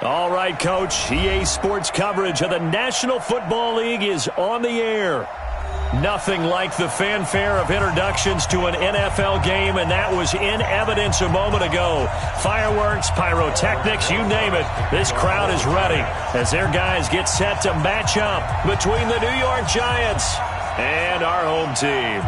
All right, Coach. EA Sports coverage of the National Football League is on the air. Nothing like the fanfare of introductions to an NFL game, and that was in evidence a moment ago. Fireworks, pyrotechnics, you name it. This crowd is ready as their guys get set to match up between the New York Giants and our home team.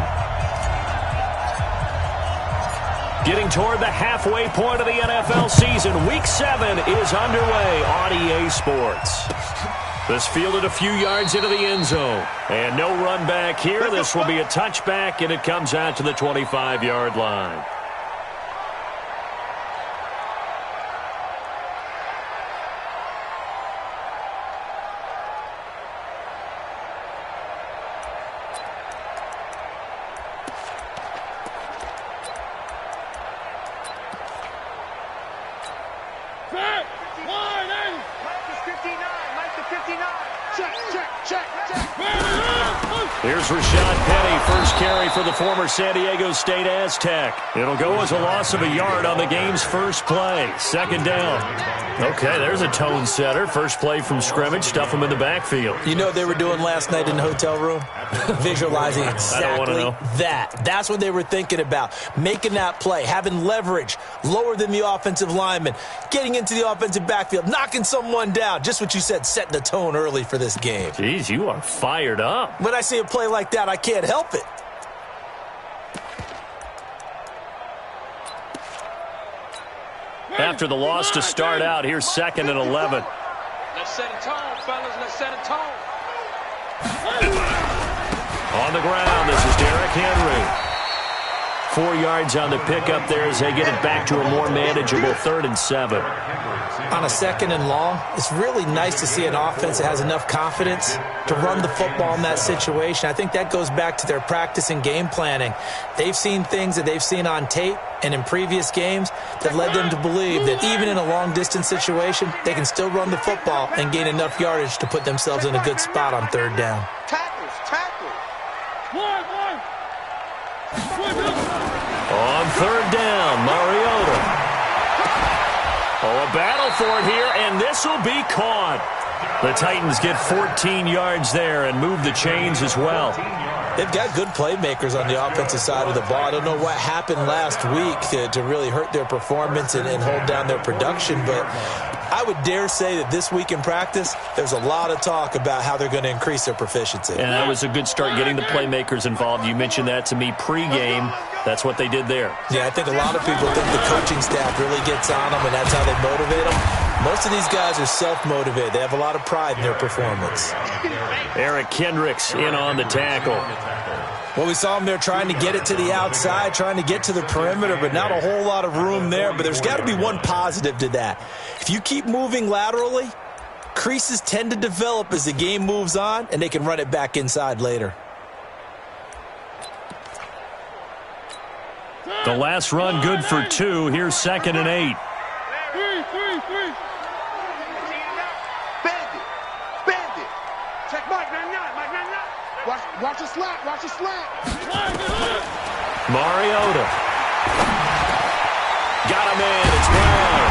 Getting toward the halfway point of the NFL season, Week 7 is underway on EA Sports. This fielded a few yards into the end zone. And no run back here. This will be a touchback, and it comes out to the 25-yard line. Here's Rashad Penny, first carry for the former San Diego State Aztec. It'll go as a loss of a yard on the game's first play. Second down. Okay, there's a tone setter. First play from scrimmage, stuff them in the backfield. You know what they were doing last night in the hotel room? Visualizing exactly that. That's what they were thinking about. Making that play, having leverage, lower than the offensive lineman, getting into the offensive backfield, knocking someone down. Just what you said, setting the tone early for this game. Jeez, you are fired up. When I see a play like that, I can't help it. After the loss to start out, here's 2nd and 11. Let's set a tone, fellas. Let's set a tone. On the ground, this is Derrick Henry. 4 yards on the pickup there as they get it back to a more manageable 3rd and 7. On a 2nd and long, it's really nice to see an offense that has enough confidence to run the football in that situation. I think that goes back to their practice and game planning. They've seen things that they've seen on tape and in previous games that led them to believe that even in a long-distance situation, they can still run the football and gain enough yardage to put themselves in a good spot on 3rd down. Tackles. On 3rd down, Mariota. Oh, a battle for it here, and this will be caught. The Titans get 14 yards there and move the chains as well. They've got good playmakers on the offensive side of the ball. I don't know what happened last week to really hurt their performance and hold down their production, but I would dare say that this week in practice, there's a lot of talk about how they're going to increase their proficiency. And that was a good start getting the playmakers involved. You mentioned that to me pregame. That's what they did there. Yeah, I think a lot of people think the coaching staff really gets on them, and that's how they motivate them. Most of these guys are self-motivated. They have a lot of pride in their performance. Eric Kendricks in on the tackle. Well, we saw him there trying to get it to the outside, trying to get to the perimeter, but not a whole lot of room there. But there's got to be one positive to that. If you keep moving laterally, creases tend to develop as the game moves on, and they can run it back inside later. The last run good for 2. Here's 2nd and 8. Bend it. Check Mike 99. Watch the slant. Mariota. Got a man. It's Brown.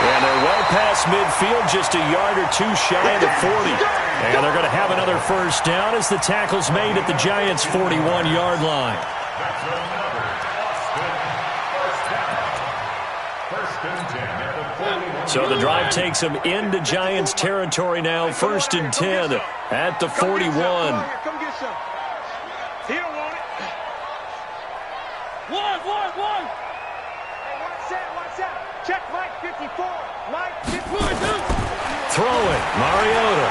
And they're well past midfield, just a yard or 2 shy of the 40. And they're going to have another first down as the tackle's made at the Giants' 41-yard line. So the drive takes them into Giants territory now. 1st and 10 at the 41. Come get some. He don't want it. One. Hey, watch out. Check Mike 54. Mike 54. Throwing, Mariota.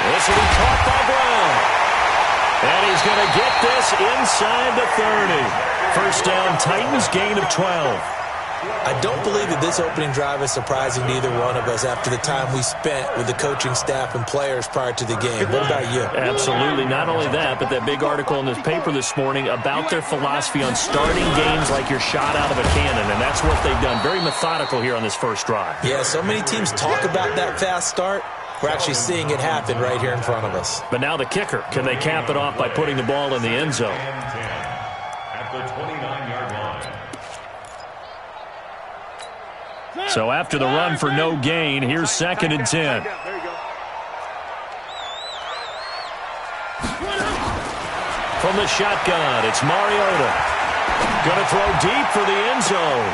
This will be caught by Brown. And he's going to get this inside the 30. First down, Titans, gain of 12. I don't believe that this opening drive is surprising to either one of us after the time we spent with the coaching staff and players prior to the game. What about you? Absolutely. Not only that, but that big article in this paper this morning about their philosophy on starting games like you're shot out of a cannon, and that's what they've done. Very methodical here on this first drive. Yeah, so many teams talk about that fast start. We're actually seeing it happen right here in front of us. But now the kicker. Can they cap it off by putting the ball in the end zone? At the 29-yard line. So after the run for no gain, here's 2nd and 10. From the shotgun, it's Mariota. Going to throw deep for the end zone.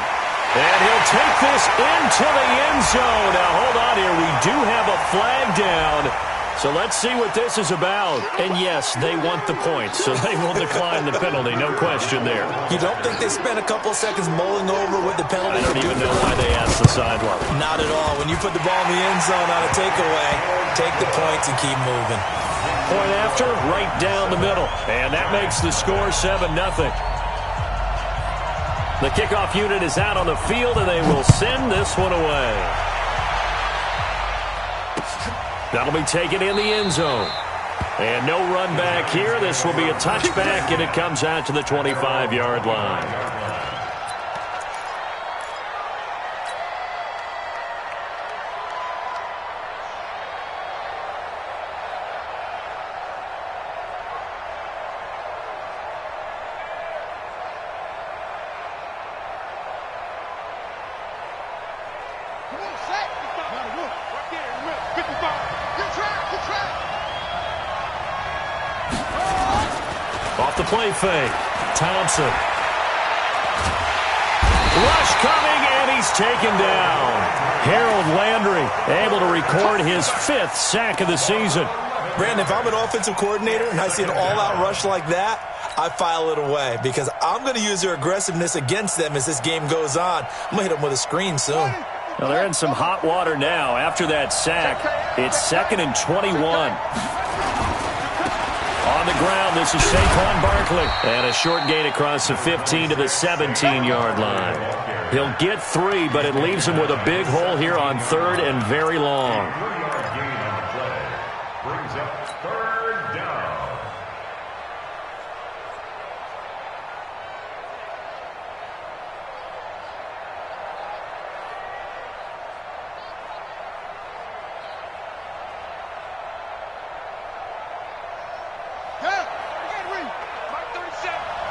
And he'll take this into the end zone. Now, hold on here. We do have a flag down. So let's see what this is about. And, yes, they want the points, so they will decline the penalty. No question there. You don't think they spent a couple seconds mulling over what the penalty I don't even know why they asked the sideline. Not at all. When you put the ball in the end zone on a takeaway, take the points and keep moving. Point after, right down the middle. And that makes the score 7-0. The kickoff unit is out on the field, and they will send this one away. That'll be taken in the end zone. And no run back here. This will be a touchback, and it comes out to the 25-yard line. Off the play fake, Thompson. Rush coming, and he's taken down. Harold Landry able to record his 5th sack of the season. Brandon, if I'm an offensive coordinator and I see an all-out rush like that, I file it away because I'm going to use their aggressiveness against them as this game goes on. I'm going to hit them with a screen soon. Well, they're in some hot water now. After that sack, it's 2nd and 21. On the ground, this is Saquon Barkley. And a short gain across the 15 to the 17-yard line. He'll get 3, but it leaves him with a big hole here on 3rd and very long. Brings up 3rd down.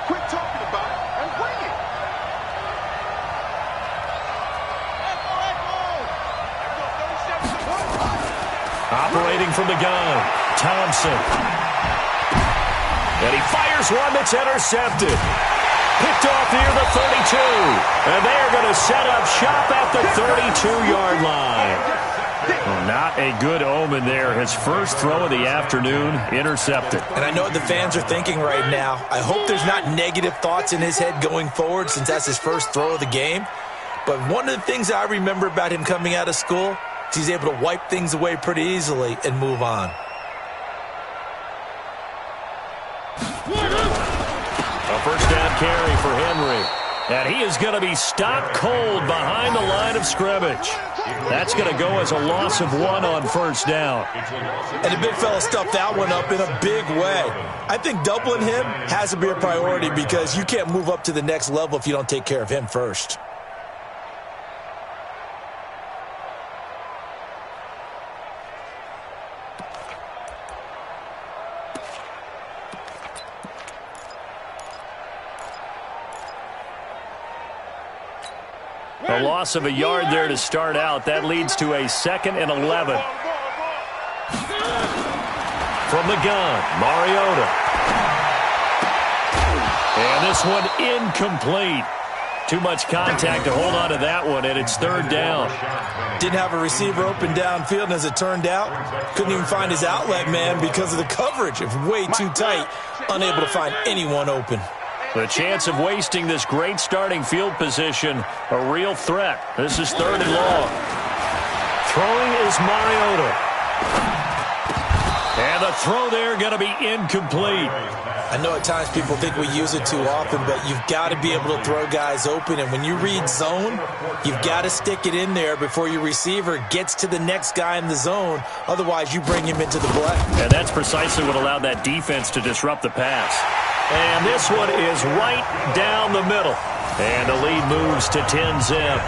Quit talking about it and bring it. Operating from the gun, Thompson. And he fires one that's intercepted. Picked off near the 32. And they are going to set up shop at the 32-yard line. Well, not a good omen there. His first throw of the afternoon intercepted. And I know what the fans are thinking right now. I hope there's not negative thoughts in his head going forward since that's his first throw of the game. But one of the things I remember about him coming out of school is he's able to wipe things away pretty easily and move on. A first down carry for Henry. And he is going to be stopped cold behind the line of scrimmage. That's going to go as a loss of 1 on first down. And the big fella stuffed that one up in a big way. I think doubling him has to be a priority because you can't move up to the next level if you don't take care of him first. A loss of a yard there to start out. That leads to a 2nd and 11. From the gun, Mariota. And this one incomplete. Too much contact to hold on to that one, and it's 3rd down. Didn't have a receiver open downfield, and as it turned out, couldn't even find his outlet man because of the coverage. It's way too tight, unable to find anyone open. The chance of wasting this great starting field position, a real threat. This is 3rd and long. Throwing is Mariota. And the throw there going to be incomplete. I know at times people think we use it too often, but you've got to be able to throw guys open. And when you read zone, you've got to stick it in there before your receiver gets to the next guy in the zone. Otherwise, you bring him into the play. And that's precisely what allowed that defense to disrupt the pass. And this one is right down the middle. And the lead moves to 10-zip.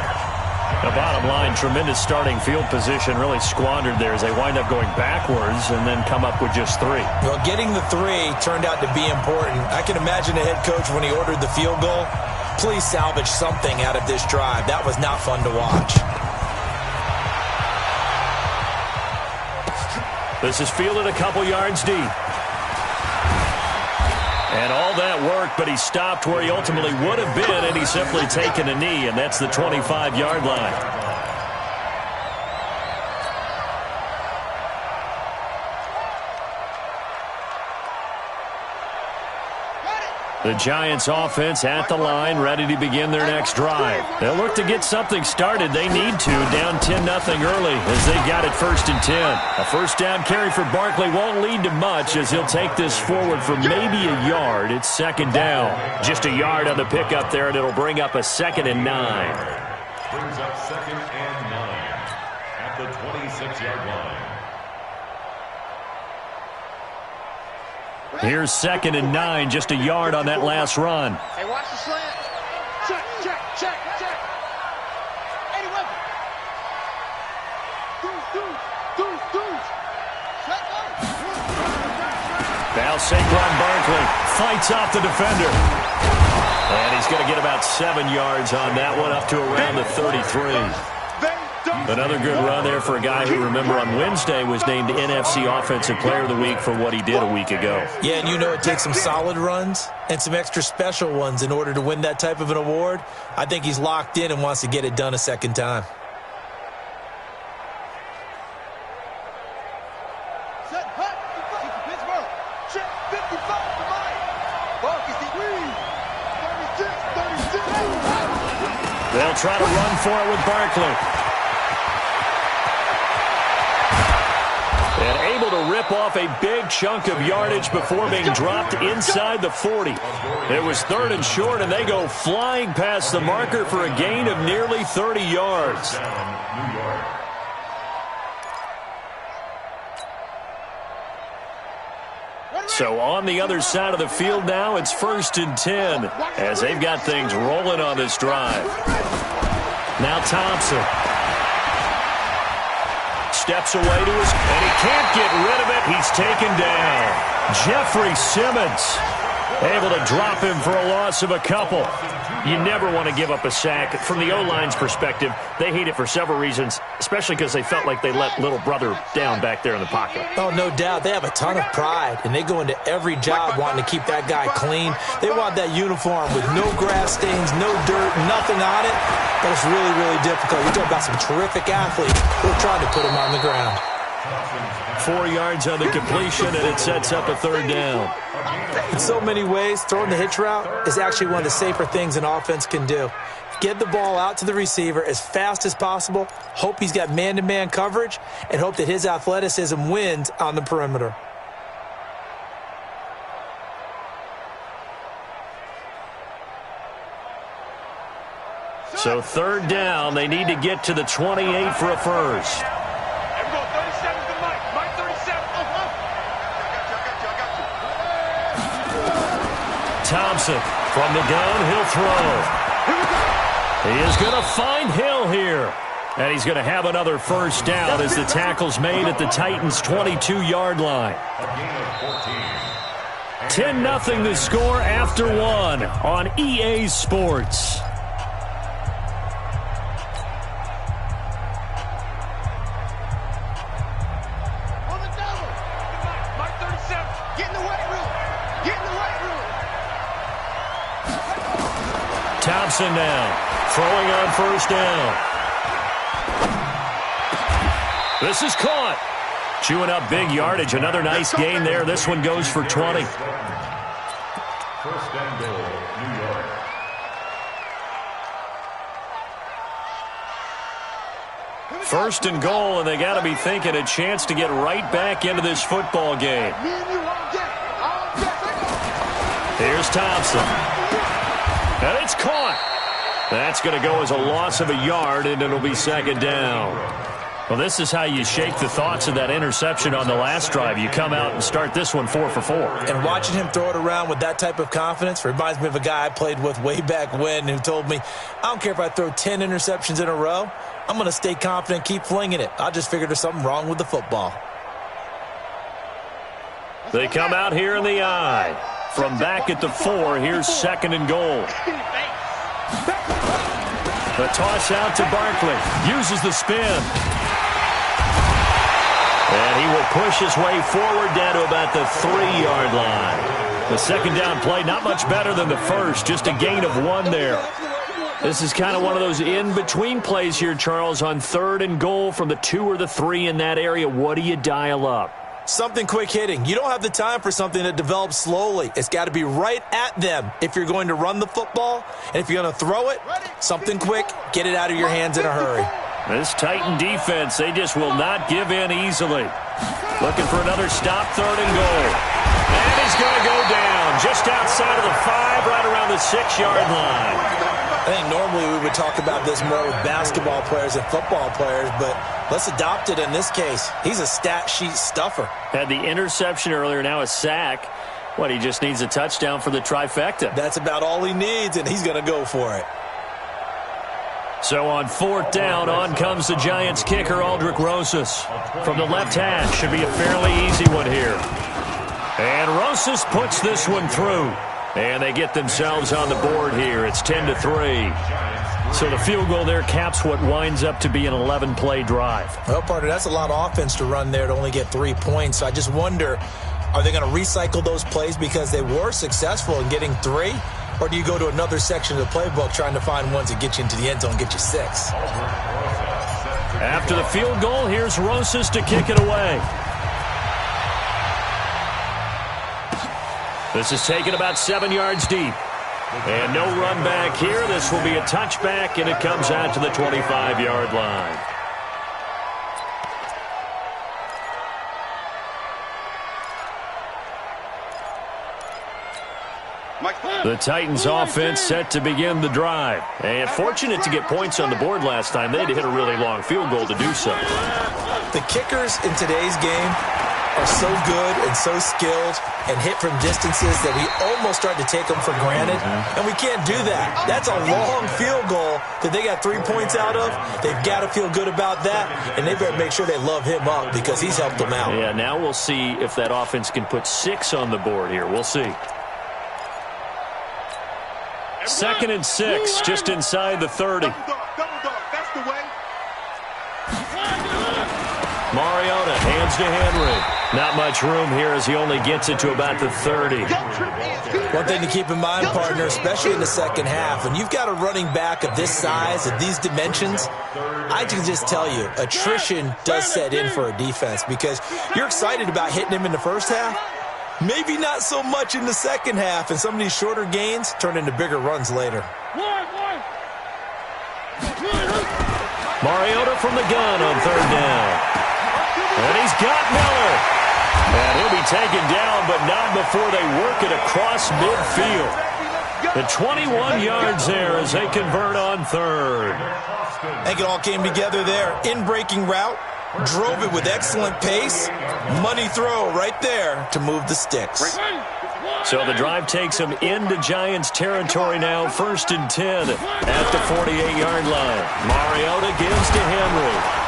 The bottom line, tremendous starting field position, really squandered there as they wind up going backwards and then come up with just 3. Well, getting the 3 turned out to be important. I can imagine the head coach when he ordered the field goal Please salvage something out of this drive. That was not fun to watch. This is fielded a couple yards deep. And all that work, but he stopped where he ultimately would have been, and he's simply taken a knee, and that's the 25-yard line. The Giants offense at the line, ready to begin their next drive. They'll look to get something started. They need to, down 10-0 early as they've got it 1st and 10. A first down carry for Barkley won't lead to much as he'll take this forward for maybe a yard. It's 2nd down. Just a yard on the pickup there, and it'll bring up a 2nd and 9. Brings up 2nd and 9 at the 26-yard line. Here's 2nd and 9, just a yard on that last run. Hey, watch the slant. Check, check, check, check. 81. Deuce. Check out. Now Saquon Barkley fights off the defender. And he's going to get about 7 yards on that one, up to around the 33. Another good run there for a guy who, remember, on Wednesday was named NFC Offensive Player of the Week for what he did a week ago. Yeah, and you know it takes some solid runs and some extra special ones in order to win that type of an award. I think he's locked in and wants to get it done a second time. Set, hut, Pittsburgh. Check, 55 to Mike. Buck is the lead. 36. They'll try to run for it with Barkley. And able to rip off a big chunk of yardage before being dropped inside the 40. It was 3rd and short, and they go flying past the marker for a gain of nearly 30 yards. So on the other side of the field now, it's 1st and 10 as they've got things rolling on this drive. Now Thompson steps away to his, and he can't get rid of it. He's taken down. Jeffrey Simmons able to drop him for a loss of a couple. You never want to give up a sack. From the O-line's perspective, they hate it for several reasons, especially because they felt like they let little brother down back there in the pocket. Oh, no doubt. They have a ton of pride, and they go into every job wanting to keep that guy clean. They want that uniform with no grass stains, no dirt, nothing on it. But it's really, really difficult. You're talking about some terrific athletes who are trying to put him on the ground. 4 yards on the completion, and it sets up a 3rd down. In so many ways, throwing the hitch route is actually one of the safer things an offense can do. Get the ball out to the receiver as fast as possible, hope he's got man-to-man coverage, and hope that his athleticism wins on the perimeter. So 3rd down, they need to get to the 28 for a first. Thompson from the gun, he'll throw. He is going to find Hill here. And he's going to have another first down as the tackle's made at the Titans' 22-yard line. 10-0 the score after one on EA Sports. Thompson now, throwing on first down. This is caught. Chewing up big yardage. Another nice gain there. This one goes for 20. First and goal, New York. First and goal, and they got to be thinking a chance to get right back into this football game. Here's Thompson. And it's caught. That's going to go as a loss of a yard, and it'll be 2nd down. Well, this is how you shake the thoughts of that interception on the last drive. You come out and start this one 4 for 4. And watching him throw it around with that type of confidence reminds me of a guy I played with way back when who told me, I don't care if I throw 10 interceptions in a row. I'm going to stay confident, keep flinging it. I just figured there's something wrong with the football. They come out here in the I. From back at the 4, here's 2nd and goal. The toss out to Barkley. Uses the spin. And he will push his way forward down to about the 3-yard line. The second down play, not much better than the first. Just a gain of 1 there. This is kind of one of those in-between plays here, Charles, on 3rd and goal from the 2 or the 3 in that area. What do you dial up? Something quick hitting. You don't have the time for something that develops slowly. It's got to be right at them if you're going to run the football. And if you're going to throw it, something quick, get it out of your hands in a hurry. This Titan defense, they just will not give in easily. Looking for another stop, 3rd and goal. And he's going to go down just outside of the 5, right around the 6-yard line. I think normally we would talk about this more with basketball players and football players, but let's adopt it in this case. He's a stat sheet stuffer. Had the interception earlier, now a sack. What, he just needs a touchdown for the trifecta. That's about all he needs, and he's going to go for it. So on 4th down, on comes the Giants kicker, Aldrick Rosas. From the left hash, should be a fairly easy one here. And Rosas puts this one through. And they get themselves on the board here. It's 10-3. So the field goal there caps what winds up to be an 11-play drive. Well, partner, that's a lot of offense to run there to only get 3 points. So I just wonder, are they going to recycle those plays because they were successful in getting 3? Or do you go to another section of the playbook trying to find ones that get you into the end zone and get you 6? After the field goal, here's Rosas to kick it away. This is taken about 7 yards deep. And no run back here. This will be a touchback, and it comes out to the 25-yard line. The Titans offense set to begin the drive. And fortunate to get points on the board last time. They had to hit a really long field goal to do so. The kickers in today's game are so good and so skilled and hit from distances that we almost start to take them for granted. And we can't do that. That's a long field goal that they got 3 points out of. They've got to feel good about that, and they better make sure they love him up because he's helped them out. Yeah, now we'll see if that offense can put 6 on the board here. We'll see. 2nd and 6, just inside the 30. Double dog, that's the way. Mariota hands to Henry. Not much room here as he only gets it to about the 30. One thing to keep in mind, partner, especially in the second half, when you've got a running back of this size, of these dimensions, I can just tell you, attrition does set in for a defense because you're excited about hitting him in the first half. Maybe not so much in the second half, and some of these shorter gains turn into bigger runs later. Mariota from the gun on 3rd down. And he's got Miller. And he'll be taken down, but not before they work it across midfield. The 21 yards there as they convert on 3rd. I think it all came together there. In-breaking route, drove it with excellent pace. Money throw right there to move the sticks. So the drive takes them into Giants territory now, 1st and 10 at the 48-yard line. Mariota gives to Henry.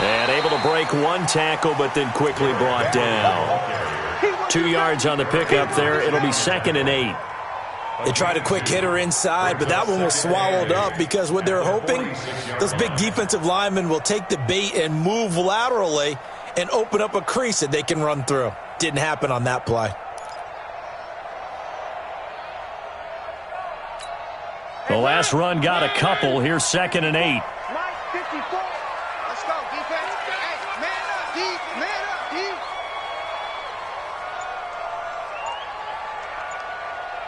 And able to break 1 tackle, but then quickly brought down. 2 yards on the pickup there. It'll be 2nd and 8. They tried a quick hitter inside, but that one was swallowed up because what they're hoping, those big defensive linemen will take the bait and move laterally and open up a crease that they can run through. Didn't happen on that play. The last run got a couple. Here's 2nd and 8. Mike 54. Let's go, defense. Hey, man up, deep, man up, deep.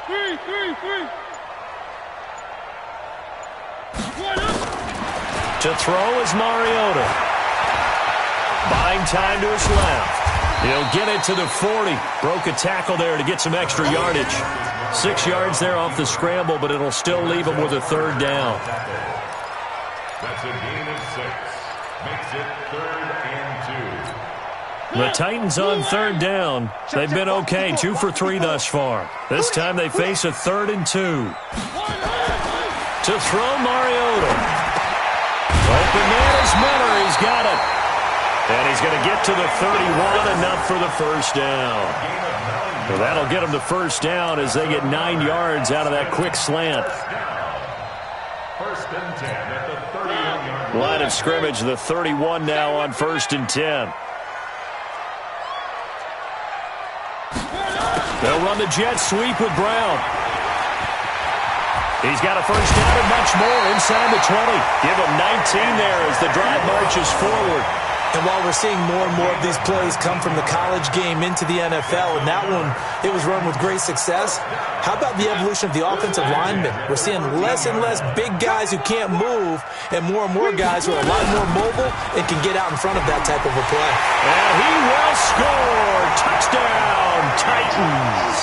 3. To throw is Mariota. Buying time to his left. He'll get it to the 40. Broke a tackle there to get some extra yardage. 6 yards there off the scramble, but it'll still leave him with a 3rd down. That's a gain of 6. Makes it 3rd and 2. The Titans on 3rd down. They've been okay, 2 for 3 thus far. This time they face a 3rd and 2. To throw Mariota. Open man is Miller. He's got it. And he's going to get to the 31, enough for the 1st down. Well, that'll get him the 1st down as they get 9 yards out of that quick slant. First and 10 at the 31-yard Line of scrimmage, the 31 now on 1st and 10. They'll run the jet sweep with Brown. He's got a first down and much more inside the 20. Give him 19 there as the drive marches forward. And while we're seeing more and more of these plays come from the college game into the NFL, and that one, it was run with great success, how about the evolution of the offensive linemen? We're seeing less and less big guys who can't move and more guys who are a lot more mobile and can get out in front of that type of a play. And he will score. Touchdown, Titans.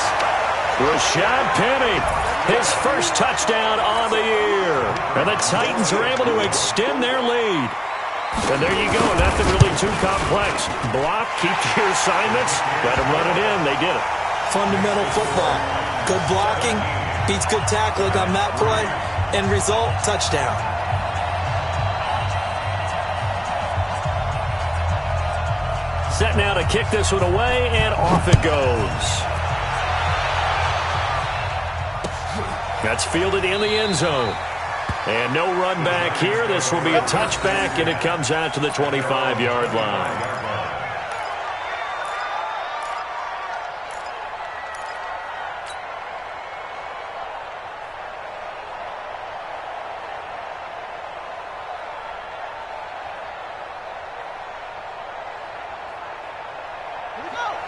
Rashad Penny, his first touchdown on the year. And the Titans are able to extend their lead. And there you go. Nothing really too complex. Block, keep to your assignments. Let them run it in. They did it. Fundamental football. Good blocking beats good tackling on that play. End result, touchdown. Set now to kick this one away, and off it goes. That's fielded in the end zone. And no run back here. This will be a touchback, and it comes out to the 25-yard line.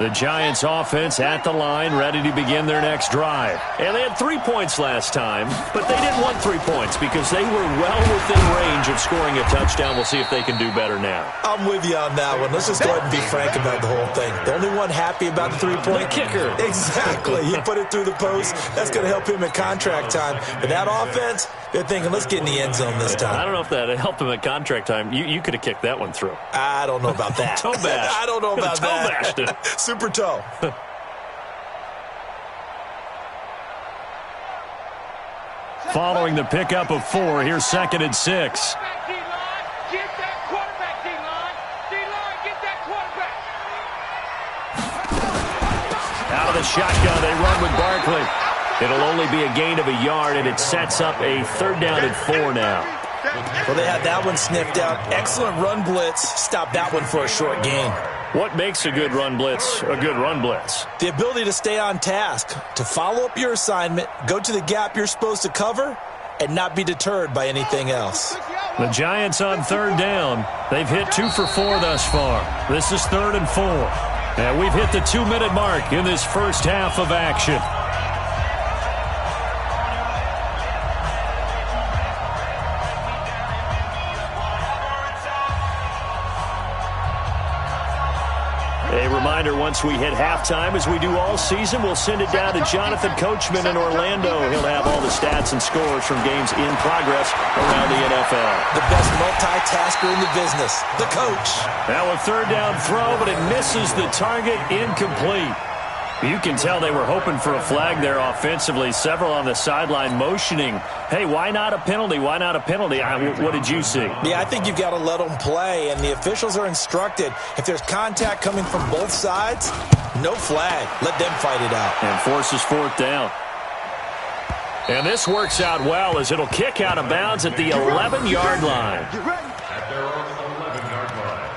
The Giants offense at the line, ready to begin their next drive. And they had 3 points last time, but they didn't want 3 points because they were well within range of scoring a touchdown. We'll see if they can do better now. I'm with you on that one. Let's just go ahead and be frank about the whole thing. The only one happy about the 3-point. The kicker. Exactly. He put it through the post. That's going to help him at contract time. But that offense, they're thinking, let's get in the end zone this time. I don't know if that helped him at contract time. You could have kicked that one through. I don't know about that. Toe bash. I don't know about toe that. Bashed it. Super toe. Following the pickup of 4, here's 2nd and 6. Get that quarterback, D-line. D-line, get that quarterback. Out of the shotgun, they run with Barkley. It'll only be a gain of a yard, and it sets up a 3rd down and 4 now. Well, they had that one sniffed out. Excellent run blitz. Stop that one for a short gain. What makes a good run blitz a good run blitz? The ability to stay on task, to follow up your assignment, go to the gap you're supposed to cover, and not be deterred by anything else. The Giants on 3rd down. They've hit 2 for 4 thus far. This is 3rd and 4. And we've hit the 2-minute mark in this first half of action. A reminder, once we hit halftime, as we do all season, we'll send it down to Jonathan Coachman in Orlando. He'll have all the stats and scores from games in progress around the NFL. The best multitasker in the business, the coach. Now a 3rd down throw, but it misses the target, incomplete. You can tell they were hoping for a flag there offensively. Several on the sideline motioning, hey, why not a penalty? Why not a penalty? What did you see? Yeah, I think you've got to let them play, and the officials are instructed. If there's contact coming from both sides, no flag. Let them fight it out. And forces 4th down. And this works out well as it'll kick out of bounds at the 11-yard line. at their own 11-yard line.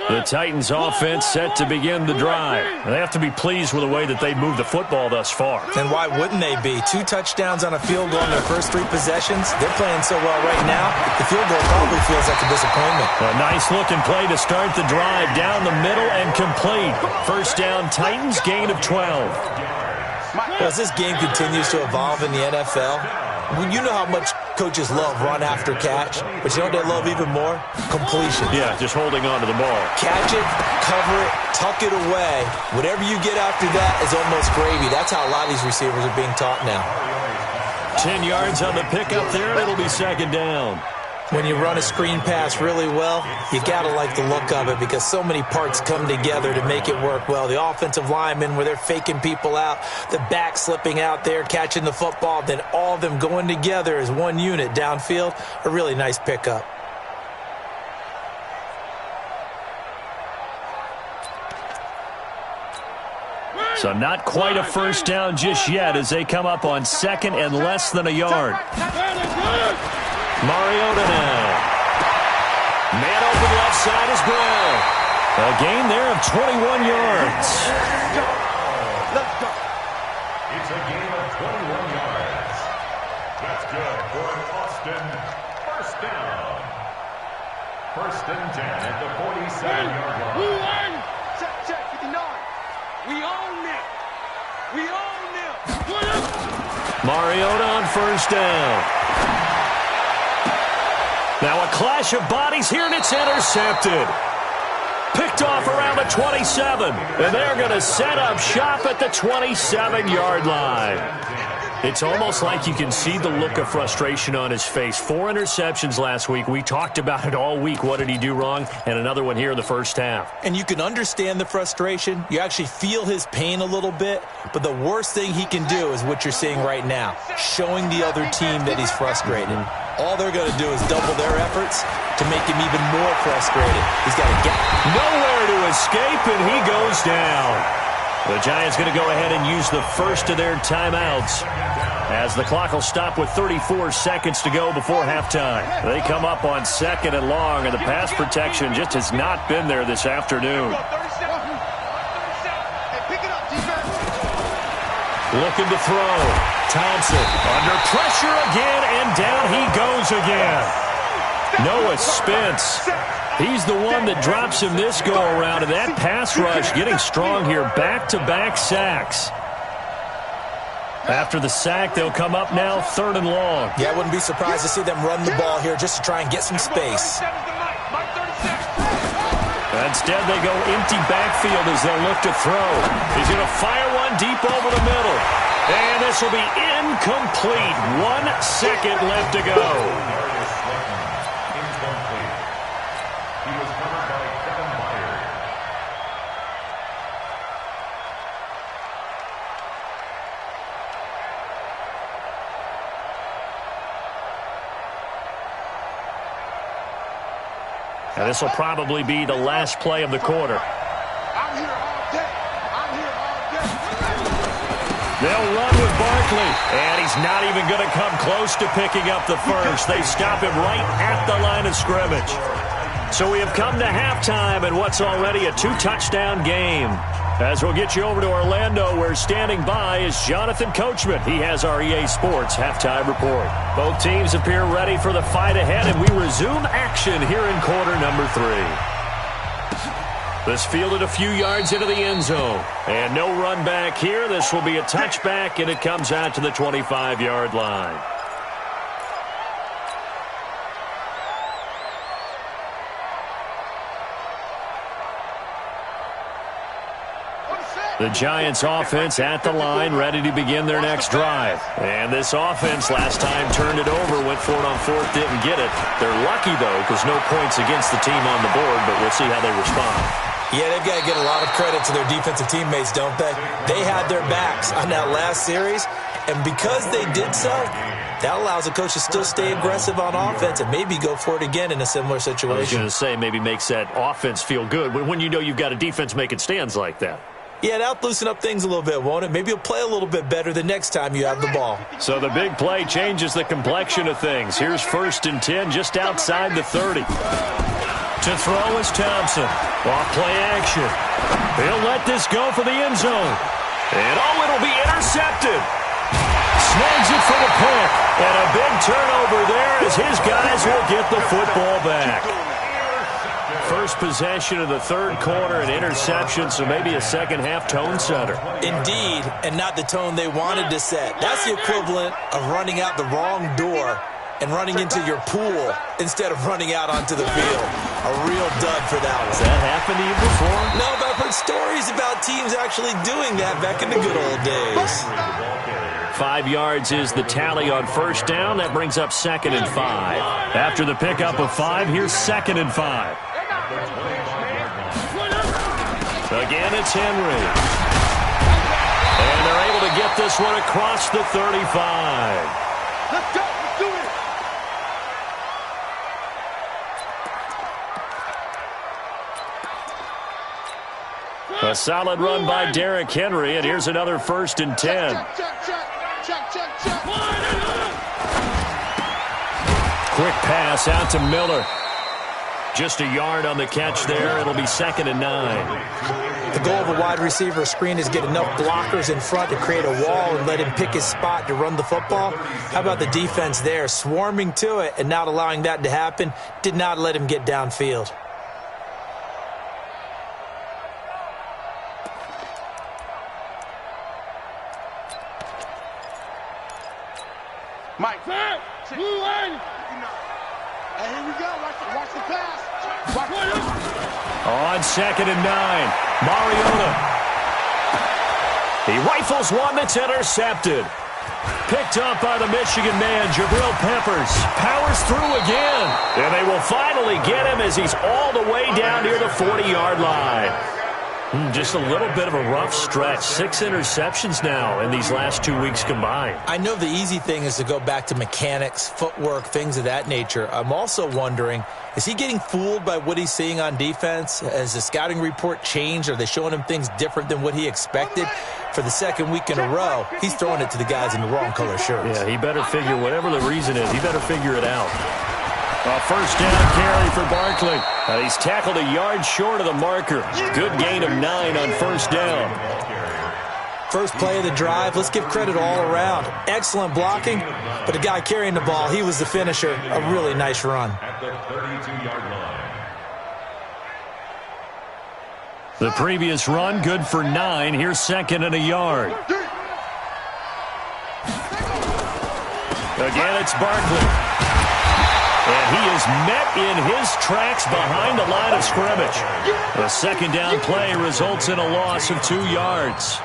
The Titans offense set to begin the drive. They have to be pleased with the way that they've moved the football thus far. And why wouldn't they be? 2 touchdowns on a field goal in their first 3 possessions. They're playing so well right now, the field goal probably feels like a disappointment. A nice-looking play to start the drive. Down the middle and complete. First down, Titans, gain of 12. As this game continues to evolve in the NFL, you know how much coaches love run after catch, but you know what they love even more? Completion. Yeah, just holding on to the ball. Catch it, cover it, tuck it away. Whatever you get after that is almost gravy. That's how a lot of these receivers are being taught now. 10 yards on the pickup there, and it'll be 2nd down. When you run a screen pass really well, you got to like the look of it because so many parts come together to make it work well. The offensive linemen, where they're faking people out, the back slipping out there, catching the football, then all of them going together as one unit downfield, a really nice pickup. So not quite a first down just yet as they come up on second and less than a yard. Mariota now. Man open left side is Brown. A gain there of 21 yards. Let's go. It's a gain of 21 yards. That's good for an Austin first down. First and 10 at the 47-yard line. Check, 59. We own them. We own them. Mariota on first down. Now a clash of bodies here, and it's intercepted. Picked off around the 27, and they're going to set up shop at the 27-yard line. It's almost like you can see the look of frustration on his face. 4 interceptions last week. We talked about it all week. What did he do wrong? And another one here in the first half. And you can understand the frustration. You actually feel his pain a little bit. But the worst thing he can do is what you're seeing right now, showing the other team that he's frustrated. All they're going to do is double their efforts to make him even more frustrated. He's got a gap. Nowhere to escape, and he goes down. The Giants going to go ahead and use the first of their timeouts as the clock will stop with 34 seconds to go before halftime. They come up on second and long, and the pass protection just has not been there this afternoon. Looking to throw. Thompson under pressure again, and down he goes again. Noah Spence. He's the one that drops him this go-around, and that pass rush getting strong here. Back-to-back sacks. After the sack, they'll come up now third and long. Yeah, I wouldn't be surprised to see them run the ball here just to try and get some space. Instead, they go empty backfield as they'll look to throw. He's going to fire one deep over the middle. And this will be incomplete. 1 second left to go. And this will probably be the last play of the quarter. I'm here all day. I'm here all day. They'll run with Barkley. And he's not even going to come close to picking up the first. They stop him right at the line of scrimmage. So we have come to halftime in what's already a 2-touchdown game. As we'll get you over to Orlando, where standing by is Jonathan Coachman. He has our EA Sports halftime report. Both teams appear ready for the fight ahead, and we resume action here in quarter number 3. This fielded a few yards into the end zone. And no run back here. This will be a touchback, and it comes out to the 25-yard line. The Giants offense at the line, ready to begin their next drive. And this offense last time turned it over, went for it on fourth, didn't get it. They're lucky, though, because no points against the team on the board, but we'll see how they respond. Yeah, they've got to get a lot of credit to their defensive teammates, don't they? They had their backs on that last series, and because they did so, that allows the coach to still stay aggressive on offense and maybe go for it again in a similar situation. I was going to say, maybe makes that offense feel good when you know you've got a defense making stands like that. Yeah, that'll loosen up things a little bit, won't it? Maybe you'll play a little bit better the next time you have the ball. So the big play changes the complexion of things. Here's 1st and 10 just outside the 30. To throw is Thompson. Off play action. He'll let this go for the end zone. And it'll be intercepted. Snags it for the pick. And a big turnover there as his guys will get the football back. First possession of the third quarter, an interception, so maybe a second-half tone setter. Indeed, and not the tone they wanted to set. That's the equivalent of running out the wrong door and running into your pool instead of running out onto the field. A real dud for that one. Has that happened to you before? No, but I've heard stories about teams actually doing that back in the good old days. 5 yards is the tally on first down. That brings up 2nd and 5. After the pickup of 5, here's 2nd and 5. Again, it's Henry. And they're able to get this one across the 35. Let's go. Let's do it. A solid run by Derrick Henry, and here's another 1st and 10. Quick pass out to Miller. Just a yard on the catch there. It'll be 2nd and 9. The goal of a wide receiver screen is get enough blockers in front to create a wall and let him pick his spot to run the football. How about the defense there, swarming to it and not allowing that to happen? Did not let him get downfield. Mike. Blue line. Hey, here we go. Watch the pass. On 2nd and 9, Mariota. He rifles one that's intercepted. Picked up by the Michigan man, Jabril Peppers. Powers through again. And they will finally get him as he's all the way down near the 40-yard line. Just a little bit of a rough stretch. 6 interceptions now in these last 2 weeks combined. I know the easy thing is to go back to mechanics, footwork, things of that nature. I'm also wondering, is he getting fooled by what he's seeing on defense? Has the scouting report changed? Are they showing him things different than what he expected? For the 2nd week in a row, he's throwing it to the guys in the wrong color shirts. Yeah, he better figure, whatever the reason is, he better figure it out. A 1st down carry for Barkley. He's tackled a yard short of the marker. Good gain of 9 on 1st down. First play of the drive, let's give credit all around. Excellent blocking, but the guy carrying the ball, he was the finisher. A really nice run. At the 32-yard line. The previous run, good for 9. Here's 2nd and a yard. Again, it's Barkley. And he is met in his tracks behind the line of scrimmage. The 2nd down play results in a loss of 2 yards.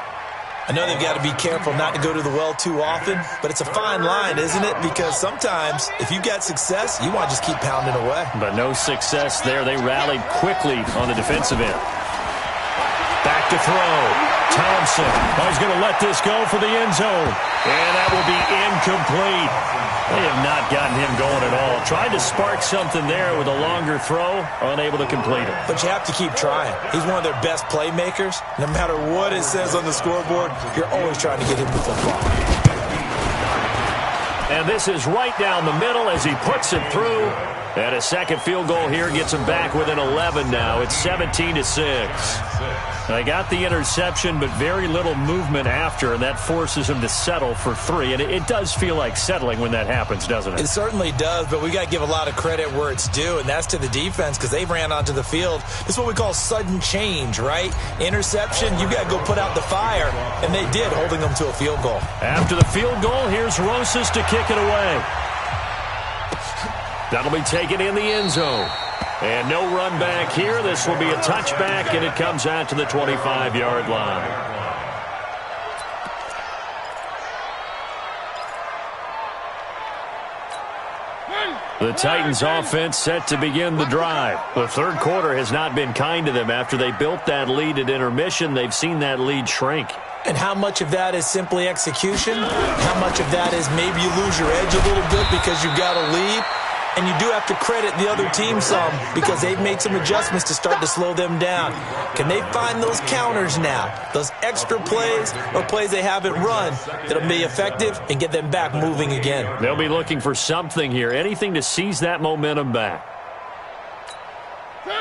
I know they've got to be careful not to go to the well too often, but it's a fine line, isn't it? Because sometimes, if you've got success, you want to just keep pounding away. But no success there. They rallied quickly on the defensive end. Back to throw. Thompson. He's going to let this go for the end zone. And that will be incomplete. They have not gotten him going at all. Tried to spark something there with a longer throw. Unable to complete it. But you have to keep trying. He's one of their best playmakers. No matter what it says on the scoreboard, you're always trying to get him the football. And this is right down the middle as he puts it through. And a 2nd field goal here gets him back within 11 now. It's 17-6. They got the interception, but very little movement after, and that forces him to settle for 3. And it does feel like settling when that happens, doesn't it? It certainly does, but we got to give a lot of credit where it's due, and that's to the defense because they ran onto the field. This is what we call sudden change, right? Interception, you got to go put out the fire, and they did, holding them to a field goal. After the field goal, here's Rosas to kick it away. That'll be taken in the end zone. And no run back here. This will be a touchback, and it comes out to the 25-yard line. The Titans offense set to begin the drive. The 3rd quarter has not been kind to them. After they built that lead at intermission, they've seen that lead shrink. And how much of that is simply execution? How much of that is maybe you lose your edge a little bit because you've got a lead? And you do have to credit the other team some because they've made some adjustments to start to slow them down. Can they find those counters now, those extra plays or plays they haven't run that'll be effective and get them back moving again? They'll be looking for something here, anything to seize that momentum back.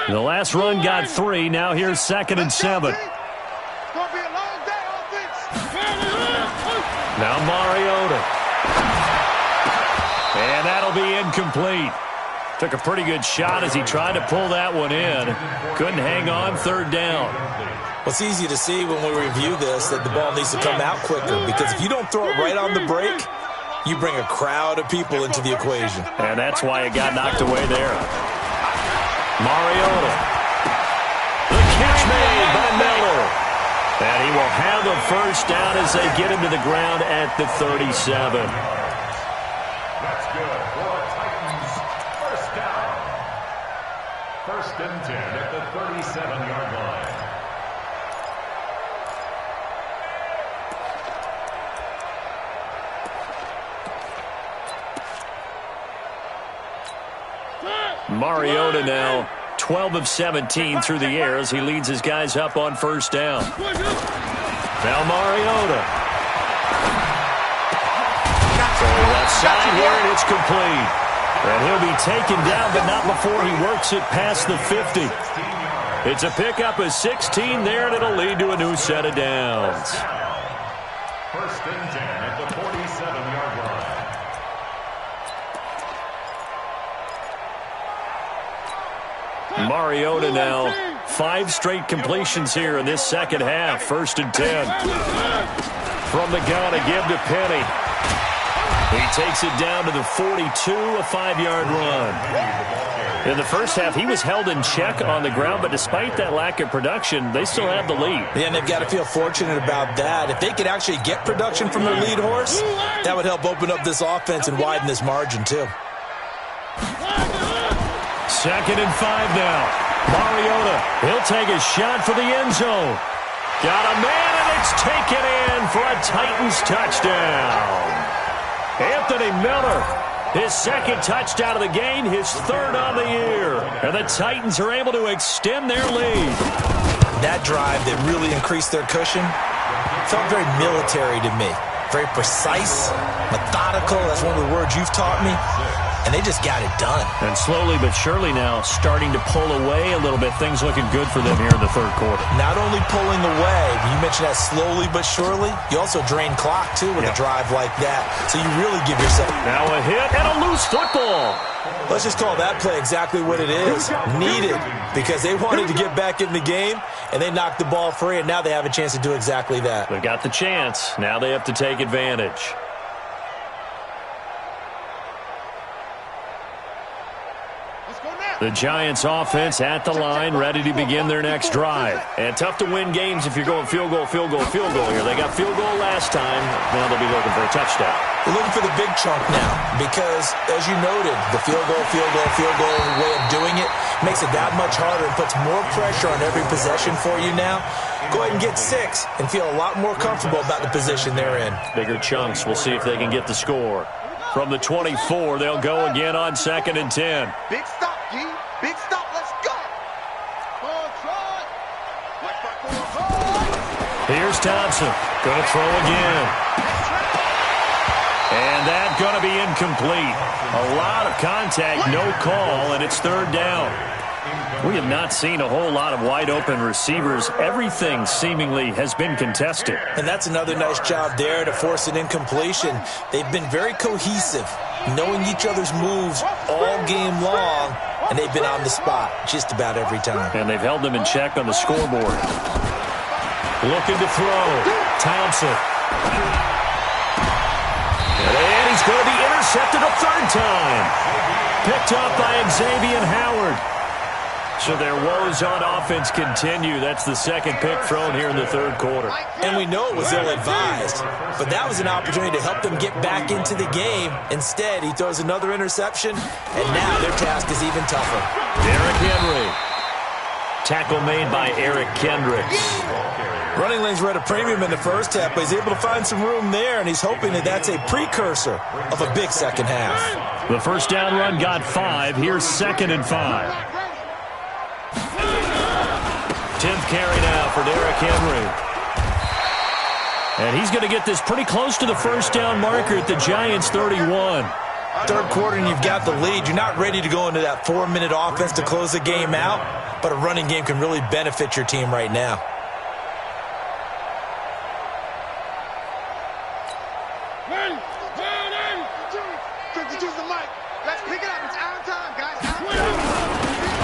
The last run got 3. Now here's 2nd and 7. Now Mariota. And that'll be incomplete. Took a pretty good shot as he tried to pull that one in. Couldn't hang on. 3rd down. Well, it's easy to see when we review this that the ball needs to come out quicker because if you don't throw it right on the break, you bring a crowd of people into the equation. And that's why it got knocked away there. Mariota. The catch made by Miller. And he will have the 1st down as they get him to the ground at the 37. That's good for the Titans. 1st down. 1st and 10 at the 37-yard line. Mariota now 12 of 17 through the air as he leads his guys up on first down. Now Mariota. Left side here, and it's complete. And he'll be taken down, but not before he works it past the 50. It's a pickup of 16 there, and it'll lead to a new set of downs. First and 10 at the 47-yard line. Mariota now 5 straight completions here in this second half. First and 10. From the gun, a give to Penny. He takes it down to the 42, a 5-yard run. In the first half, he was held in check on the ground, but despite that lack of production, they still have the lead. Yeah, and they've got to feel fortunate about that. If they could actually get production from their lead horse, that would help open up this offense and widen this margin, too. Second and 5 now. Mariota, he'll take a shot for the end zone. Got a man, and it's taken in for a Titans touchdown. Anthony Miller, his second touchdown of the game, his third on the year. And the Titans are able to extend their lead. That drive that really increased their cushion felt very military to me. Very precise, methodical. That's one of the words you've taught me. And they just got it done. And slowly but surely now starting to pull away a little bit. Things looking good for them here in the third quarter. Not only pulling away, you mentioned that slowly but surely, you also drain clock, too, with a drive like that. So you really give yourself... Now a hit and a loose football. Let's just call that play exactly what it is. Needed, because they wanted to get back in the game, and they knocked the ball free, and now they have a chance to do exactly that. They got the chance. Now they have to take advantage. The Giants offense at the line, ready to begin their next drive. And tough to win games if you're going field goal, field goal, field goal here. They got field goal last time. Now they'll be looking for a touchdown. They're looking for the big chunk now because, as you noted, the field goal way of doing it makes it that much harder and puts more pressure on every possession for you now. Go ahead and get 6 and feel a lot more comfortable about the position they're in. Bigger chunks. We'll see if they can get the score. From the 24, they'll go again on second and 10. Big stop, G. Big stop. Let's go. Here's Thompson. Going to throw again. And that's going to be incomplete. A lot of contact, no call, and it's third down. We have not seen a whole lot of wide-open receivers. Everything seemingly has been contested. And that's another nice job there to force an incompletion. They've been very cohesive, knowing each other's moves all game long, and they've been on the spot just about every time. And they've held them in check on the scoreboard. Looking to throw. Thompson. And he's going to be intercepted a third time. Picked up by Xavier Howard. So their woes on offense continue. That's the second pick thrown here in the third quarter. And we know it was ill-advised, but that was an opportunity to help them get back into the game. Instead, he throws another interception, and now their task is even tougher. Derrick Henry. Tackle made by Eric Kendricks. Running lanes were at a premium in the first half, but he's able to find some room there, and he's hoping that that's a precursor of a big second half. The first down run got 5. Here's second and 5. 10th carry now for Derrick Henry. And he's going to get this pretty close to the first down marker at the Giants' 31. Third quarter and you've got the lead. You're not ready to go into that 4-minute offense to close the game out, but a running game can really benefit your team right now.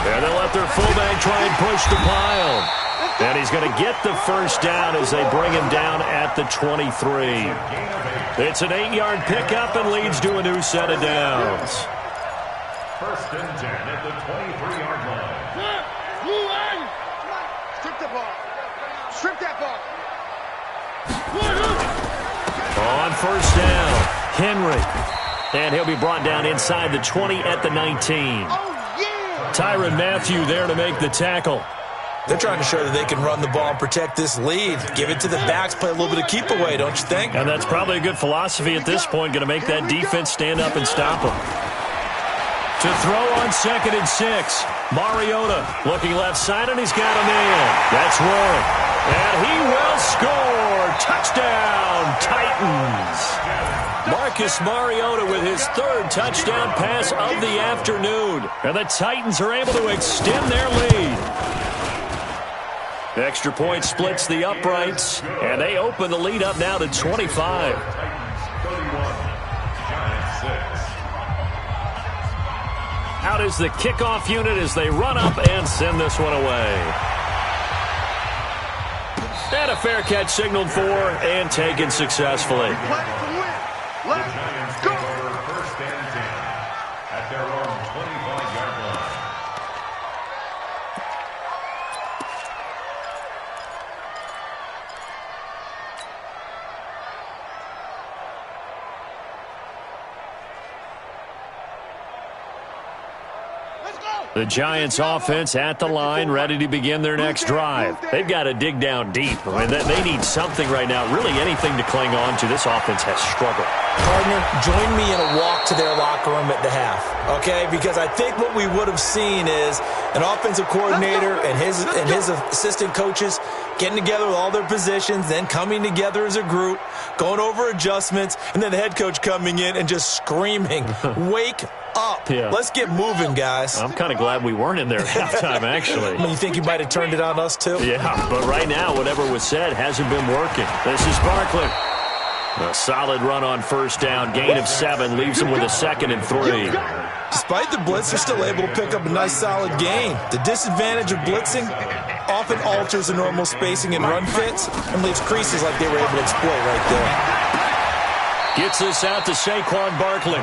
And they'll let their fullback try and push the pile. And he's going to get the first down as they bring him down at the 23. It's an 8-yard pickup and leads to a new set of downs. First and 10 at the 23-yard line. Strip the ball. Strip that ball. On first down, Henry. And he'll be brought down inside the 20 at the 19. Tyrann Mathieu there to make the tackle. They're trying to show that they can run the ball and protect this lead. Give it to the backs, play a little bit of keep away, don't you think? And that's probably a good philosophy at this point, going to make that defense stand up and stop them. To throw on 2nd and 6. Mariota looking left side, and he's got a man. That's one. And he will score. Touchdown, Titans. Marcus Mariota with his 3rd touchdown pass of the afternoon. And the Titans are able to extend their lead. Extra point splits the uprights, and they open the lead up now to 25. Out is the kickoff unit as they run up and send this one away. And a fair catch signaled for and taken successfully. Let's go. First and 10 at their own 25-yard line. The Giants offense at the line, ready to begin their next drive. They've got to dig down deep. I mean, they need something right now, really anything to cling on to. This offense has struggled. Partner, join me in a walk to their locker room at the half, okay? Because I think what we would have seen is an offensive coordinator and his assistant coaches getting together with all their positions, then coming together as a group, going over adjustments, and then the head coach coming in and just screaming, wake up. Yeah. Let's get moving, guys. I'm kind of glad we weren't in there at halftime, actually. You think you might have turned it on us, too? Yeah, but right now, whatever was said hasn't been working. This is Barkley. A solid run on 1st down. Gain of 7 leaves him with a 2nd and 3. Despite the blitz, they're still able to pick up a nice, solid gain. The disadvantage of blitzing often alters the normal spacing and run fits and leaves creases like they were able to exploit right there. Gets this out to Saquon Barkley.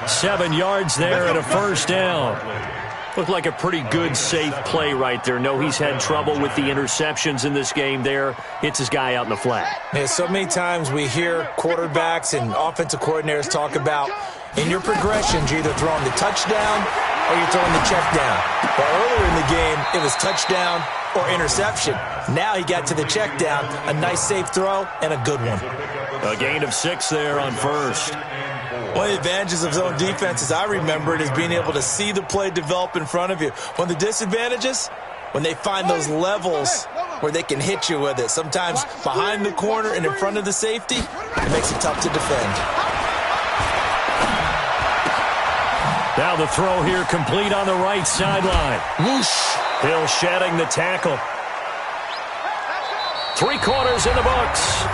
7 yards there and a 1st down. Looked like a pretty good, safe play right there. No, he's had trouble with the interceptions in this game there. Hits his guy out in the flat. Yeah, so many times we hear quarterbacks and offensive coordinators talk about in your progressions, you're either throwing the touchdown or you're throwing the check down. But earlier in the game, it was touchdown or interception. Now he got to the check down, a nice safe throw, and a good one. A gain of 6 there on 1st. One of the advantages of zone defense, as I remember it, is being able to see the play develop in front of you. One of the disadvantages, when they find those levels where they can hit you with it. Sometimes behind the corner and in front of the safety, it makes it tough to defend. Now the throw here complete on the right sideline. Whoosh. Hill shedding the tackle. 3 quarters in the books.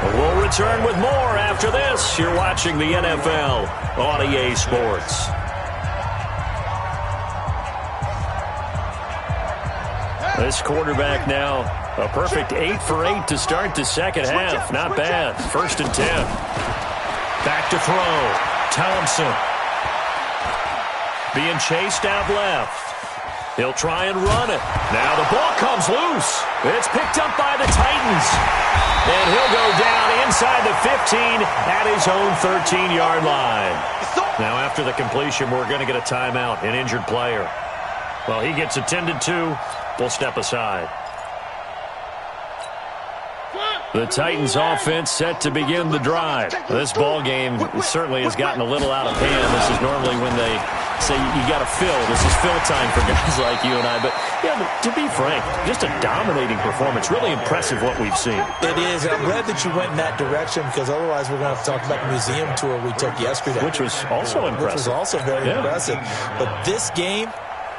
We'll return with more after this. You're watching the NFL on EA Sports. This quarterback now, a perfect 8 for 8 to start the second half. Not bad. 1st and 10. Back to throw. Thompson. Being chased out left. He'll try and run it. Now the ball comes loose. It's picked up by the Titans. And he'll go down inside the 15 at his own 13-yard line. Now after the completion, we're going to get a timeout, an injured player. Well, he gets attended to. We'll step aside. The Titans offense set to begin the drive. This ball game certainly has gotten a little out of hand. This is normally when they say you got to fill. This is fill time for guys like you and I. But, yeah, to be frank, just a dominating performance. Really impressive what we've seen. It is. I'm glad that you went in that direction because otherwise we're going to have to talk about the museum tour we took yesterday. Which was also impressive. Which was also very impressive. But this game,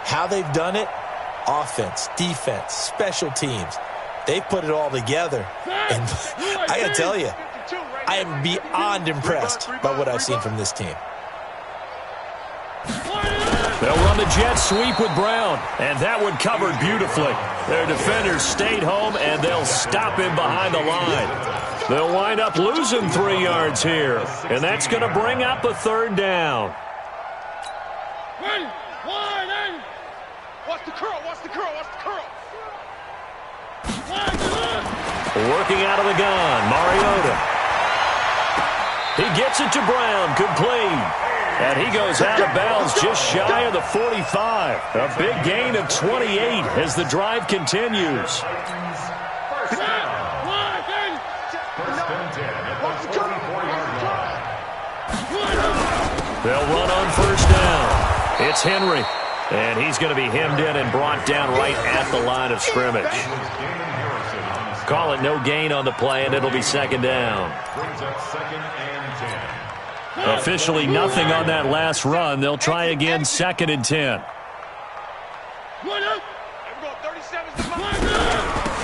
how they've done it, offense, defense, special teams, they've put it all together. And I got to tell you, I am beyond impressed by what I've seen from this team. They'll run the jet sweep with Brown, and that one covered beautifully. Their defenders stayed home, and they'll stop him behind the line. They'll wind up losing 3 yards here, and that's going to bring up a 3rd down. Watch the curl, watch the curl, watch the curl. Working out of the gun, Mariota. He gets it to Brown, complete. And he goes out of bounds just shy of the 45. A big gain of 28 as the drive continues. They'll run on 1st down. It's Henry. And he's going to be hemmed in and brought down right at the line of scrimmage. Call it no gain on the play, and it'll be second down. Officially nothing on that last run. They'll try again, second and 10.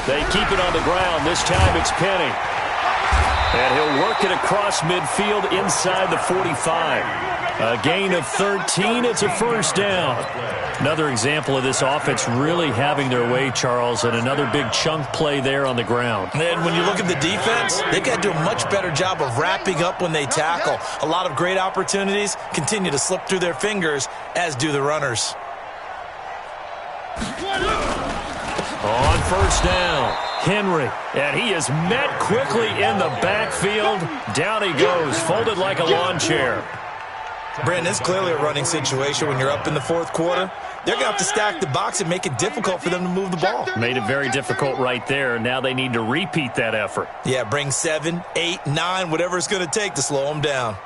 They keep it on the ground. This time it's Penny. And he'll work it across midfield inside the 45. A gain of 13. It's a first down. Another example of this offense really having their way, Charles, and another big chunk play there on the ground. And when you look at the defense, they've got to do a much better job of wrapping up when they tackle. A lot of great opportunities continue to slip through their fingers, as do the runners. On first down, Henry, and he is met quickly in the backfield. Down he goes, folded like a lawn chair. Brandon, it's clearly a running situation when you're up in the fourth quarter. They're going to have to stack the box and make it difficult for them to move the ball. Made it very difficult right there. Now they need to repeat that effort. Yeah, bring 7, 8, 9, whatever it's going to take to slow them down.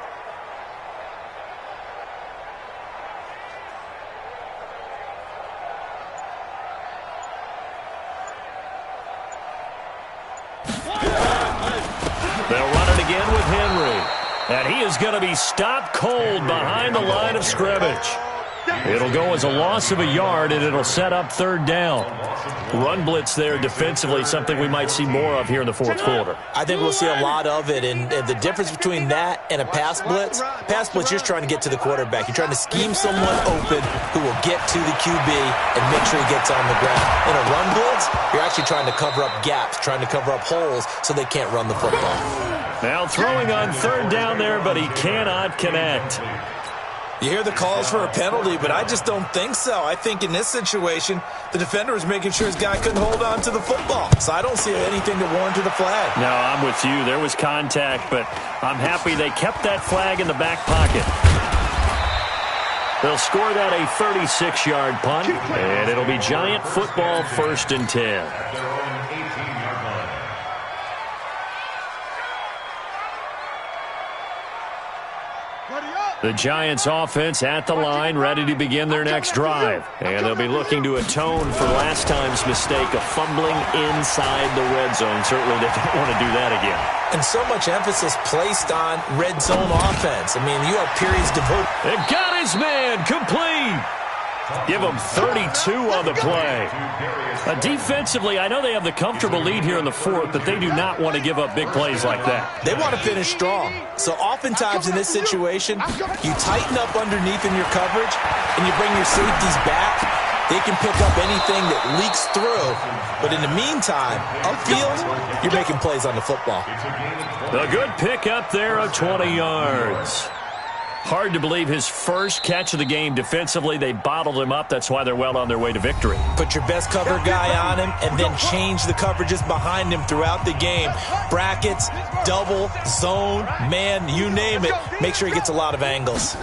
They'll run it again with Henry. And he is going to be stopped cold behind the line of scrimmage. It'll go as a loss of a yard, and it'll set up third down. Run blitz there defensively, something we might see more of here in the fourth quarter. I think we'll see a lot of it, and the difference between that and a pass blitz, you're trying to get to the quarterback. You're trying to scheme someone open who will get to the QB and make sure he gets on the ground. In a run blitz, you're actually trying to cover up gaps, trying to cover up holes so they can't run the football. Now throwing on third down there, but he cannot connect. You hear the calls for a penalty, but I just don't think so. I think in this situation, the defender was making sure his guy couldn't hold on to the football. So I don't see anything to warrant the flag. No, I'm with you. There was contact, but I'm happy they kept that flag in the back pocket. They'll score that a 36-yard punt, and it'll be Giant football, first and 10. The Giants offense at the line, ready to begin their next drive. And they'll be looking to atone for last time's mistake of fumbling inside the red zone. Certainly they don't want to do that again. And so much emphasis placed on red zone offense. I mean, you have periods devoted. They've got his man complete. Give them 32 on the play. Defensively, I know they have the comfortable lead here in the fourth, but they do not want to give up big plays like that. They want to finish strong. So oftentimes in this situation, you tighten up underneath in your coverage, and you bring your safeties back. They can pick up anything that leaks through. But in the meantime, upfield, you're making plays on the football. A good pick up there of 20 yards. Hard to believe his first catch of the game defensively. They bottled him up. That's why they're well on their way to victory. Put your best cover guy on him and then change the coverages behind him throughout the game. Brackets, double, zone, man, you name it. Make sure he gets a lot of angles.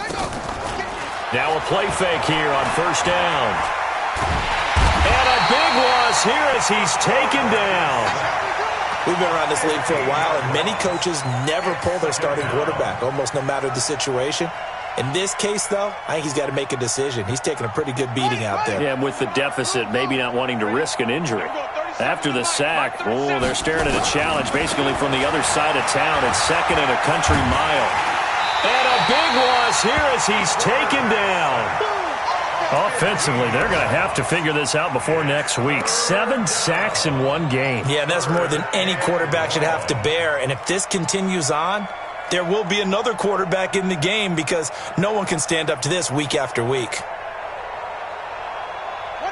Now a play fake here on first down. And a big loss here as he's taken down. We've been around this league for a while, and many coaches never pull their starting quarterback, almost no matter the situation. In this case, though, I think he's got to make a decision. He's taking a pretty good beating out there. Yeah, with the deficit, maybe not wanting to risk an injury. After the sack, they're staring at a challenge basically from the other side of town. It's second and a country mile. And a big loss here as he's taken down. Offensively, they're going to have to figure this out before next week. 7 sacks in one game. Yeah, that's more than any quarterback should have to bear. And if this continues on, there will be another quarterback in the game because no one can stand up to this week after week.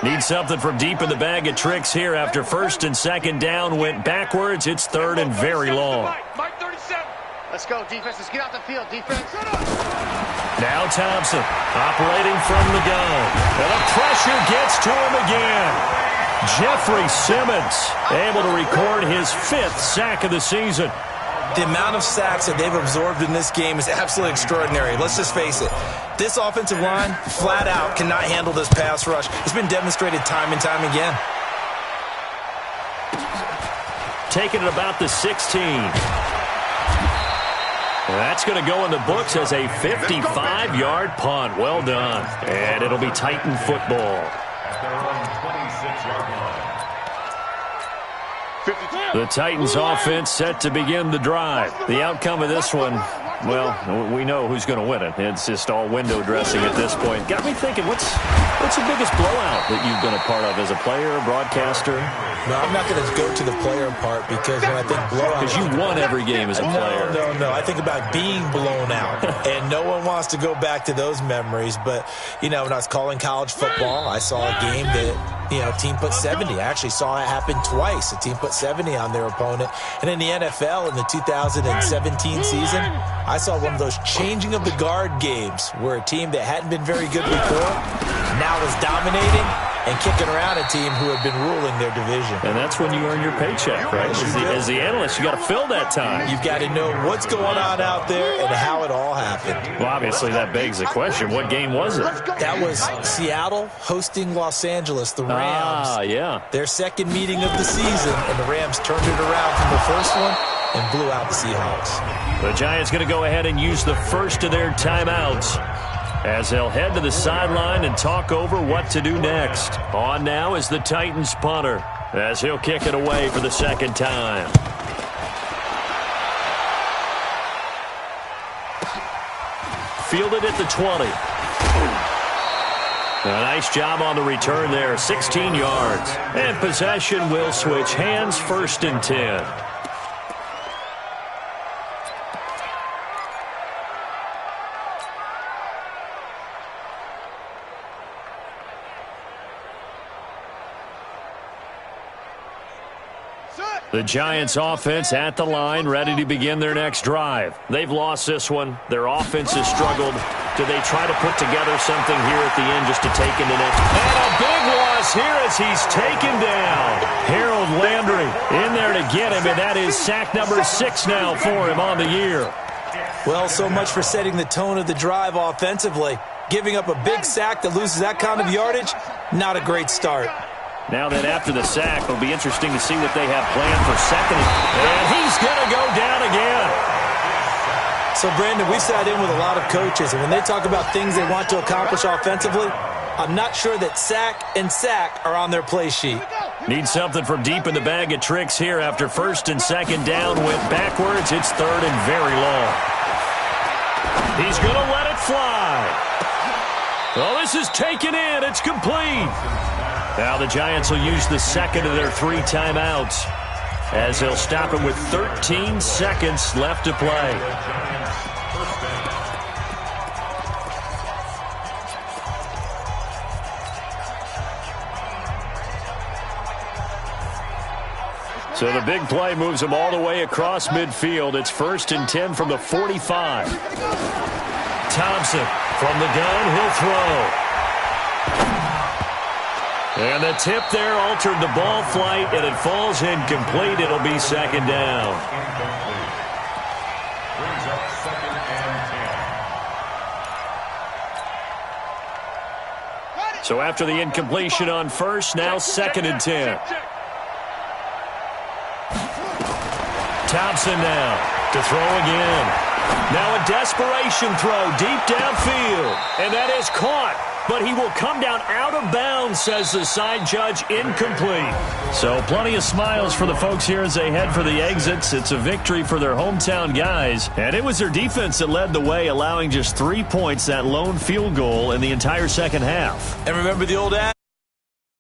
Need something from deep in the bag of tricks here after first and second down went backwards. It's third and very long. Let's go, defense. Let's get out the field, defense. Now Thompson operating from the gun. And the pressure gets to him again. Jeffrey Simmons able to record his 5th sack of the season. The amount of sacks that they've absorbed in this game is absolutely extraordinary. Let's just face it. This offensive line, flat out, cannot handle this pass rush. It's been demonstrated time and time again. Taking it about the 16. That's going to go in the books as a 55-yard punt. Well done. And it'll be Titan football. At their own 26-yard line. The Titans offense set to begin the drive. The outcome of this one, well, we know who's going to win it. It's just all window dressing at this point. Got me thinking, what's the biggest blowout that you've been a part of as a player, broadcaster? No, I'm not going to go to the player part because when I think blowout... Because you won every game as a player. No. I think about being blown out. And no one wants to go back to those memories. But, when I was calling college football, I saw a game that, a team put 70. I actually saw it happen twice. A team put 70 on their opponent. And in the NFL, in the 2017 season, I saw one of those changing of the guard games where a team that hadn't been very good before now is dominating and kicking around a team who had been ruling their division. And that's when you earn your paycheck, right? As the analyst, you got to fill that time. You've got to know what's going on out there and how it all happened. Well, obviously, that begs the question, what game was it? That was Seattle hosting Los Angeles, the Rams. Yeah. Their second meeting of the season, and the Rams turned it around from the first one and blew out the Seahawks. The Giants going to go ahead and use the first of their timeouts as they'll head to the sideline and talk over what to do next. On now is the Titans punter as he'll kick it away for the second time. Fielded at the 20. A nice job on the return there, 16 yards. And possession will switch hands, 1st and 10. The Giants offense at the line, ready to begin their next drive. They've lost this one. Their offense has struggled. Do they try to put together something here at the end just to take into next? And a big loss here as he's taken down. Harold Landry in there to get him, and that is sack number 6 now for him on the year. Well, so much for setting the tone of the drive offensively. Giving up a big sack that loses that kind of yardage, not a great start. Now then, after the sack, it'll be interesting to see what they have planned for second. And he's going to go down again. So, Brandon, we've sat in with a lot of coaches, and when they talk about things they want to accomplish offensively, I'm not sure that sack and sack are on their play sheet. Need something from deep in the bag of tricks here after 1st and 2nd down. Went backwards. It's 3rd and very long. He's going to let it fly. Well, this is taken in. It's complete. Now the Giants will use the second of their 3 timeouts as they'll stop it with 13 seconds left to play. So the big play moves them all the way across midfield. It's 1st and 10 from the 45. Thompson from the gun, he'll throw. And the tip there altered the ball flight, and it falls incomplete. It'll be 2nd down. Brings up 2nd and 10. So after the incompletion on 1st, now 2nd and 10. Thompson now to throw again. Now a desperation throw deep downfield. And that is caught. But he will come down out of bounds, says the side judge, incomplete. So plenty of smiles for the folks here as they head for the exits. It's a victory for their hometown guys. And it was their defense that led the way, allowing just 3 points, that lone field goal in the entire second half. And remember the old adage,